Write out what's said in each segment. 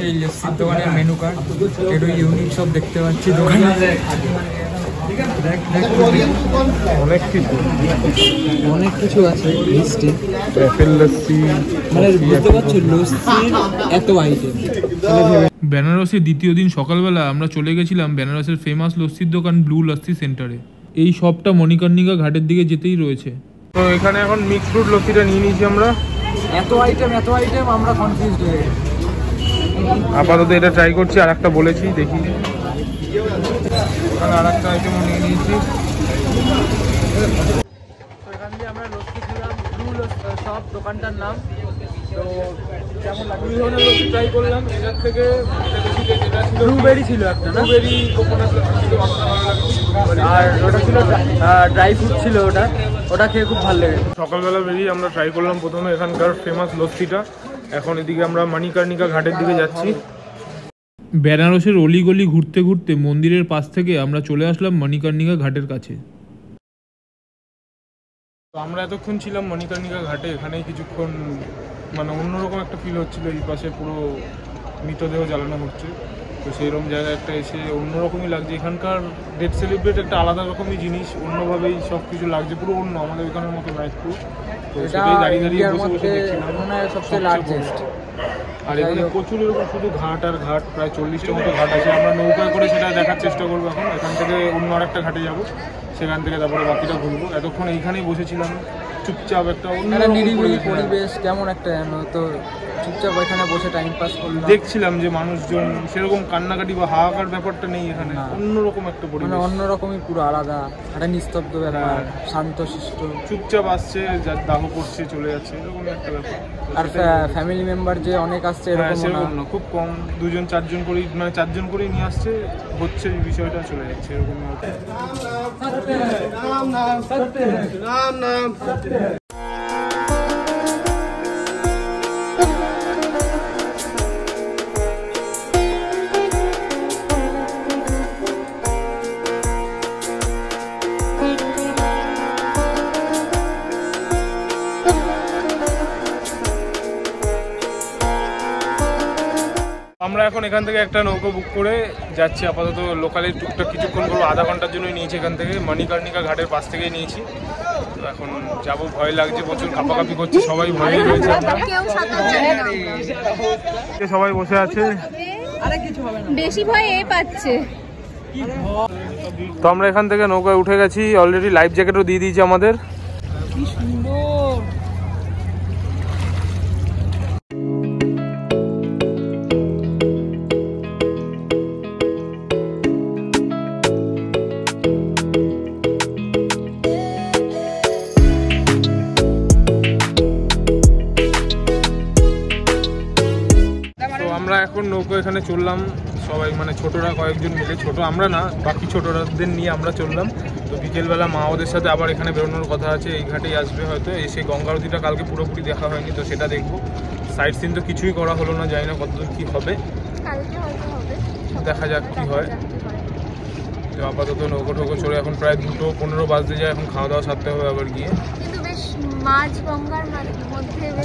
এই লস্যির দোকানের menu card, একটু ইউনিক সব দেখতে পাচ্ছি দোকানে। অনেক কিছু আছে লিস্টে, মানে বুঝতে পারছো লস্যির এত আইটেম। বেনারসের দ্বিতীয় দিন সকালবেলা আমরা চলে গেছিলাম বেনারসের ফেমাস লস্যির দোকান ব্লু লস্যি সেন্টারে। এই শপটা মণিকর্ণিকা ঘাটের দিকে যেতেই রয়েছে। তো এখানে এখন মিক্স ফ্রুট লস্যিটা নিয়ে নিয়েছি আমরা। এত আইটেম আমরা কনফিউজড হয়ে গেছি। আপাতত এটা ট্রাই করছি, আর একটা বলেছি দেখি। এখানে আর একটা আইটেমও নিয়ে নিয়েছি। তো এখান থেকে আমরা লস্যি খেলাম, ব্লু সব দোকানটার নাম। তো কেমন লাগলো? দুই ধরনের লস্যি ট্রাই করলাম। এটার থেকে ব্লুবেরি ছিল একটা, ব্লুবেরি কোকোনাট ছিল, আর ওটা ছিল ড্রাই ফ্রুট ছিল। ওটা খেয়ে খুব ভালো লেগেছে। সকালবেলা বেরিয়ে আমরা ট্রাই করলাম প্রথমে এখানকার ফেমাস লস্যিটা। এখন এদিকে আমরা মণিকর্ণিকা ঘাটের দিকে যাচ্ছি। বেনারসের অলিগলি ঘুরতে ঘুরতে মন্দিরের পাশ থেকে আমরা চলে আসলাম মণিকর্ণিকা ঘাটের কাছে। তো আমরা এতক্ষণ ছিলাম মণিকর্ণিকা ঘাটে। এখানেই কিছুক্ষণ মানে অন্যরকম একটা ফিল হচ্ছিল। এই পাশে পুরো মৃতদেহ জ্বালানো হচ্ছে, তো সেইরকম জায়গায় একটা এসে অন্যরকমই লাগছে। এখানকার ডেট সেলিব্রেট একটা আলাদা রকমই জিনিস, অন্যভাবেই সব কিছু লাগছে, পুরো অন্য, আমাদের এখানের মতো নয়। তো সেটাই দাঁড়িয়ে দাঁড়িয়ে বসে বসে দেখছিলাম। সবচেয়ে লার্জেস্ট। আর এখানে প্রচুর এরকম শুধু ঘাট আর ঘাট, প্রায় 40টা মতো ঘাট আছে। আমরা নৌকায় করে সেটা দেখার চেষ্টা করবো এখন। এখান থেকে অন্য আরেকটা ঘাটে যাবো, সেখান থেকে তারপরে বাকিটা ঘুরবো। এতক্ষণ এইখানেই বসেছিলাম চুপচাপ, একটা নিরিবিলি পরিবেশ, কেমন একটা তো চুপচাপ এখানে বসে টাইম পাস করলাম। দেখছিলাম যে মানুষজন সেরকম কান্নাকাটি বা হাহাকার ব্যাপারটা নেই এখানে, অন্যরকম একটা পরিবেশ, মানে অন্যরকমই পুরো আলাদা একটা নিস্তব্ধ ব্যাপার, শান্ত শিষ্ট, চুপচাপ আসছে, যার দাহ করছে চলে যাচ্ছে, এরকম একটা ব্যাপার। আর ফ্যামিলি মেম্বার যে অনেক আসছে এরকম না, খুব কম, 2জন 4জন করেই, মানে 4জন করেই নিয়ে আসছে, হচ্ছে এই বিষয়টা, চলে যাচ্ছে এরকম। আমরা এখন এখান থেকে একটা নৌকো বুক করে যাচ্ছি। আপাতত লোকালের টুকটাক কিছুক্ষণ করবো, আধা ঘন্টার জন্যই নিয়েছি। এখান থেকে মণিকর্ণিকা ঘাটের পাশ থেকেই নিয়েছি। তো এখন যাবো, ভয় লাগছে, প্রচুর কাঁপাকাঁপি করছে, সবাই ভয়ই রয়েছে। সবাই বসে আছে, বেশি ভয় এ পাচ্ছে। তো আমরা এখান থেকে নৌকায় উঠে গেছি, অলরেডি লাইফ জ্যাকেটও দিয়ে দিয়েছে আমাদের। কি সুন্দর। আমরা এখন নৌকো এখানে চললাম সবাই, মানে ছোটরা কয়েকজন মিলে, ছোট আমরা না, বাকি ছোটরাদের নিয়ে আমরা চললাম। তো বিকেলবেলা মা ওদের সাথে আবার এখানে বেরোনোর কথা আছে, এই ঘাটেই আসবে হয়তো। এসে গঙ্গা আরতিটা কালকে পুরোপুরি দেখা হয়নি, তো সেটা দেখবো। সাইড সিন তো কিছুই করা হলো না, জানি না কতদূর কী হবে, দেখা যাক কী হয়। তো আপাতত নৌকো ঠৌকো চড়ে এখন প্রায় 2:15 বাজতে যায়, এখন খাওয়া দাওয়া সারতে হবে আবার গিয়ে।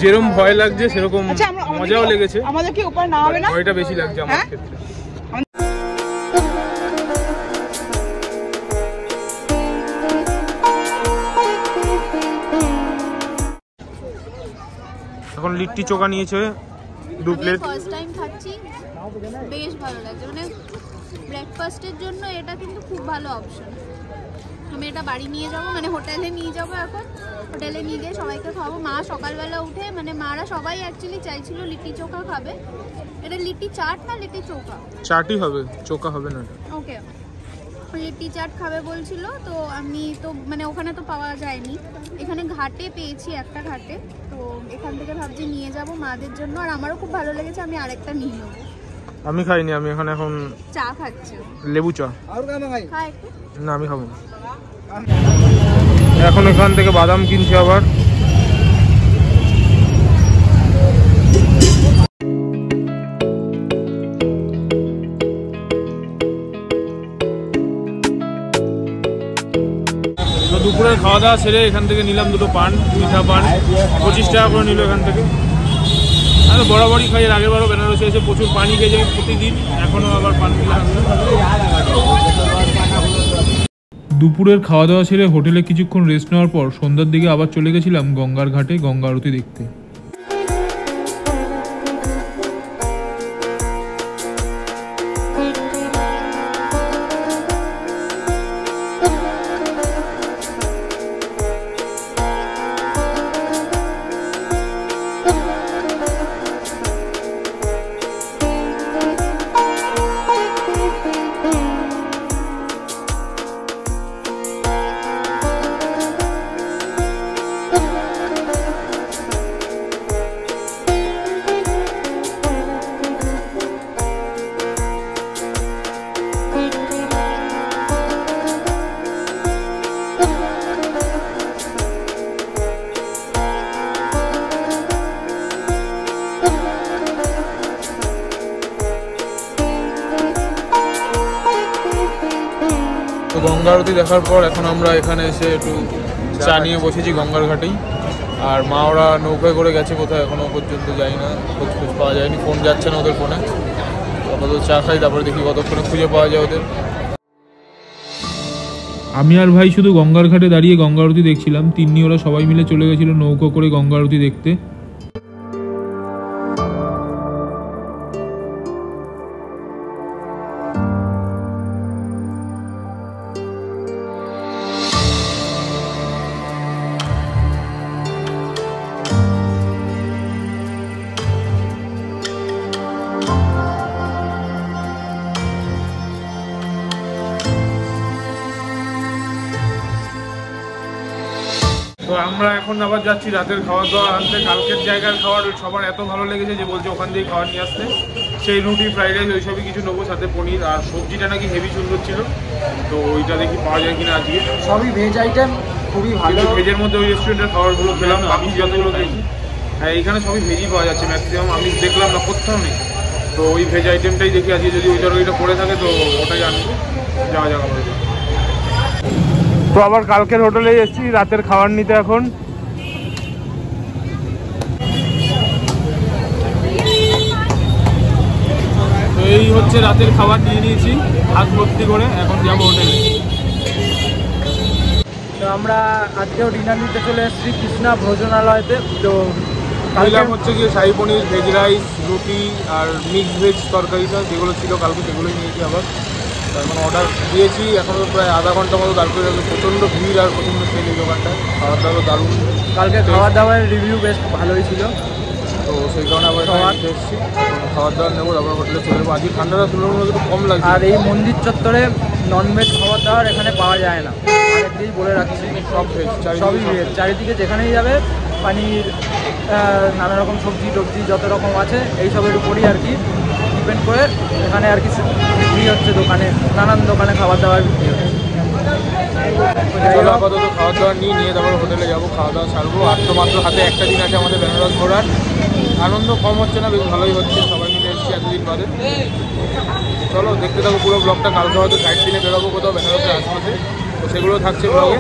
যেরকম ভয় লাগছে সেরকম মজাও লেগেছে, আমাদের কি উপর না হবে না, ভয়টা বেশি লাগছে আমার ক্ষেত্রে। এখন লিট্টি চোখা নিয়েছে 2 প্লেট। ফার্স্ট টাইম খাচ্ছি, বেশ ভালো লাগছে। মানে ব্রেকফাস্টের জন্য এটা কিন্তু খুব ভালো অপশন। আমি এটা বাড়ি নিয়ে যাবো, মানে হোটেলে নিয়ে যাবো। এখন হোটেলে নিয়ে গিয়ে সবাইকে খাওয়াবো। মা সকালবেলা উঠে, মানে মারা সবাই অ্যাকচুয়ালি চাইছিল লিট্টি চোখা খাবে। এটা লিট্টি চাট না লিট্টি চোখা? চাটই হবে, চোখা হবে না। ওকে, লিট্টি চাট খাবে বলছিল। তো আমি তো মানে ওখানে তো পাওয়া যায়নি, এখানে ঘাটে পেয়েছি, একটা ঘাটে। তো এখান থেকে ভাবছি নিয়ে যাব মাদের জন্য। আর আমারও খুব ভালো লেগেছে, আমি আরেকটা নিয়ে নেবো। আমি খাইনি, আমি এখানে এখন চা খাচ্ছি, লেবু চা। খা একটু। না আমি খাবো না। এখন এখান থেকে বাদাম কিনছি আবার। দুপুরের খাওয়া দাওয়া সেরে এখান থেকে নিলাম 2টো মিঠা পান, 25 টাকা করে নিল এখান থেকে। আমি বরাবরই খাই, এর আগের বারও বেনারস বেনারসে এসে প্রচুর পানি খেয়ে যাই প্রতিদিন, এখনও আবার পানি লাগবে। দুপুরের খাওয়া দাওয়া সেরে হোটেলে কিছুক্ষণ রেস্ট নেওয়ার পর সন্ধ্যার দিকে আবার চলে গেছিলাম গঙ্গার ঘাটে গঙ্গা আরতি দেখতে। তো গঙ্গা আরতি দেখার পর এখন আমরা এখানে এসে একটু চা নিয়ে বসেছি গঙ্গার ঘাটেই। আর মা ওরা নৌকায় করে গেছে কোথায় এখনও পর্যন্ত যাই না, খোঁজ পাওয়া যায়নি, ফোন যাচ্ছে না ওদের ফোনে। আপাতত চা খাই, তারপরে দেখি কতক্ষণে খুঁজে পাওয়া যায় ওদের। আমি আর ভাই শুধু গঙ্গার ঘাটে দাঁড়িয়ে গঙ্গা আরতি দেখছিলাম। তিন্নি ওরা সবাই মিলে চলে গেছিল নৌকো করে গঙ্গা আরতি দেখতে। তো আমরা এখন আবার যাচ্ছি রাতের খাওয়া দাওয়া আনতে। কালকের জায়গার খাবার সবার এত ভালো লেগেছে যে বলছে ওখান থেকে খাবার নিয়ে আসতে। সেই রুটি, ফ্রাইড রাইস ওইসবই কিছু নেবো, সাথে পনির। আর সবজিটা নাকি হেভি সুন্দর ছিল, তো ওইটা দেখি পাওয়া যায় কিনা আজকে। সবই ভেজ আইটেম, খুবই ভালো। ভেজের মধ্যে ওই রেস্টুরেন্টের খাবারগুলো খেলাম, বাকি যতগুলো খেয়েছি হ্যাঁ এখানে সবই ভেজই পাওয়া যাচ্ছে ম্যাক্সিমাম। আমি দেখলাম না, কোথাও নেই। তো ওই ভেজ আইটেমটাই দেখি আজকে, যদি ওই তরকারিটা পড়ে থাকে তো ওটাই আনবো, যাওয়া যাক আমাদের। তো আবার কালকের হোটেলে এসেছি রাতের খাবার নিতে। এখন তো এই হচ্ছে রাতের খাবার নিয়ে নিয়েছি হাত ভর্তি করে, এখন যাবো হোটেলে। তো আমরা আজকেও ডিনার নিতে চলে এসেছি কৃষ্ণা ভোজনালয়তে। তো কালকে হচ্ছে গিয়ে শাহী পনির, ভেজ রাইস, রুটি আর মিক্স ভেজ তরকারিটা যেগুলো ছিল কালকে সেগুলোই নিয়েছি আবার। এখন অর্ডার দিয়েছি, এখনও প্রায় আধা ঘন্টা মতো তারপরে যাবে। প্রচণ্ড ভিড় আর প্রচণ্ড সেল এই দোকানটায়, খাবার দাবার দারুণ। কালকে খাবার দাবারের রিভিউ বেশ ভালোই ছিল, তো সেই কারণে আবার এসেছি। খাবার দাবার নেবো, তারপর হোটেলে চলে যাবো। আজকে ঠান্ডাটা তুলনামূলক একটু কম লাগছে। আর এই মন্দির চত্বরে ননভেজ খাবার দাবার এখানে পাওয়া যায় না, আগেই বলে রাখছি। সব ভেজ, সবই ভেজ, চারিদিকে যেখানেই যাবে পানির নানা রকম সবজি টবজি যত রকম আছে এইসবের উপরই আর কি ডিপেন্ড করে এখানে আর কি বিক্রি হচ্ছে। দোকানে নানান দোকানে খাবার দাবার বিক্রি হচ্ছে। আপাতত খাওয়া দাওয়া নিয়ে তারপর হোটেলে যাবো, খাওয়া দাওয়া ছাড়বো। আর তো মাত্র হাতে একটা দিন আছে আমাদের বেনারস ঘোরার। আনন্দ কম হচ্ছে না, বেশ ভালোই হচ্ছে, সবাই মিলে এসেছি এতদিন বাদে। চলো দেখতে থাকো পুরো ব্লগটা। কালকে হয়তো সাইড সিনে বেরোবো কোথাও বেনারসের আশপাশে, তো সেগুলো থাকছে ব্লগে।